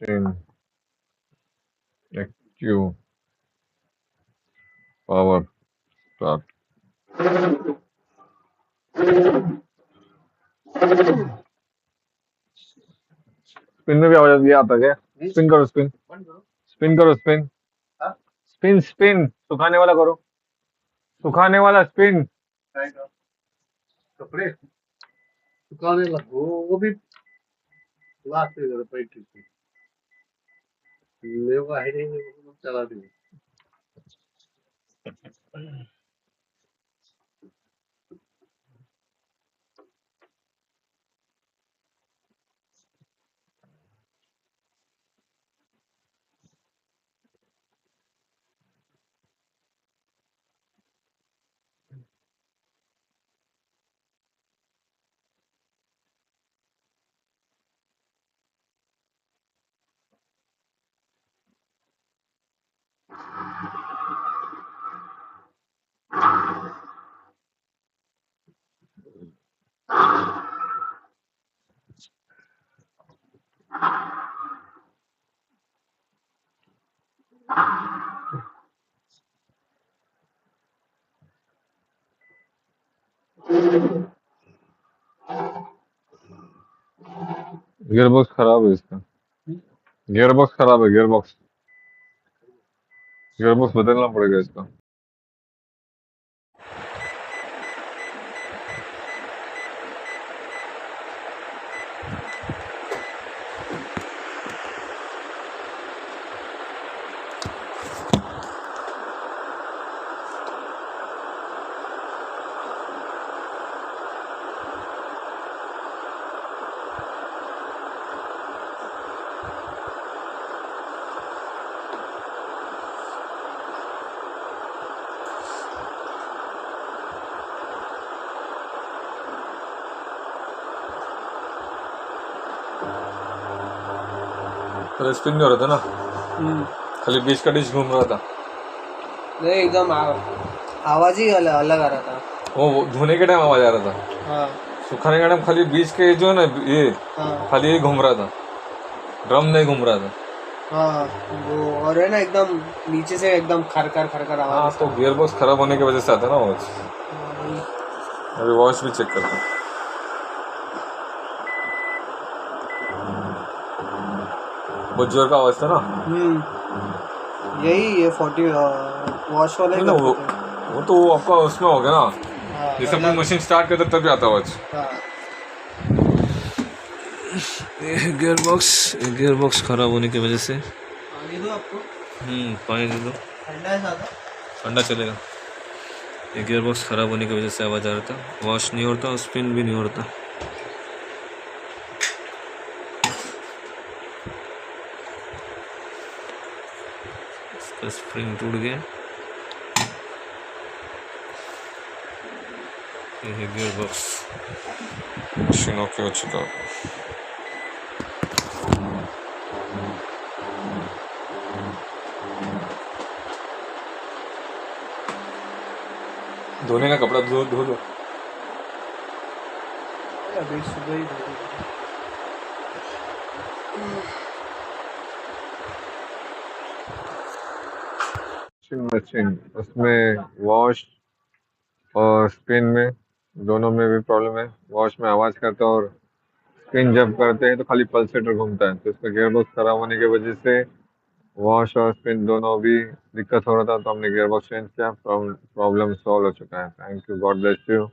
machine, active, power, start. Spin में भी आवाज ये आता है क्या? स्पिन करो, स्पिन स्पिन करो, स्पिन स्पिन स्पिन सुखाने वाला करो, सुखाने वाला स्पिन। कपड़े सुखाने लगो, वो भी लास्ट में पैंतीस लेवा है नहीं, वो चला दी। गियर बॉक्स खराब है इसका, गियर बॉक्स खराब है, गियर बॉक्स बदलना पड़ेगा इसका। तो स्पिन नहीं हो रहा था ना, खाली बीच का डिश घूम रहा था। नहीं, एकदम आवाज ही अलग आ रहा था। वो धोने के टाइम आवाज आ रहा था, हाँ सुखाने के टाइम खाली बीच के जो है ना ये हाँ खाली ये घूम रहा था, ड्रम नहीं घूम रहा था। हाँ, वो और है ना एकदम नीचे से एकदम खरखर खरखर हाँ आवाज। तो गियर बॉक्स खराब होने की वजह से आता है ना आवाज। अभी वॉच भी चेक करता हूँ। बहुत जोर का आवाज था ना। यही ये 40 वॉश वाले नहीं ना, करते थे। वो तो आपका उसमें हो गया ना, हाँ, जैसे अपनी मशीन स्टार्ट करते तभी आता आवाज। हाँ। गियर बॉक्स खराब होने की वजह से। पानी दो आपको, पानी दे दो, ठंडा है ज़्यादा। ठंडा चलेगा। ये गियर बॉक्स खराब होने की वजह से आवाज आ रहा था, वॉश नहीं होता, स्पिन भी नहीं होता। इसका स्प्रिंग टूट गया। ये है गियर बॉक्स, मशीन ओके हो चुका। धोने का कपड़ा धो धो दो। अभी सुबह ही धो दी। मशीन उसमें वॉश और स्पिन में दोनों में भी प्रॉब्लम है। वॉश में आवाज करता है और स्पिन जब करते हैं तो खाली पल्सेटर घूमता है, तो इसका गियर बॉक्स खराब होने की वजह से वॉश और स्पिन दोनों भी दिक्कत हो रहा था, तो हमने गियर बॉक्स चेंज किया, प्रॉब्लम सॉल्व हो चुका है। Thank you, God bless you.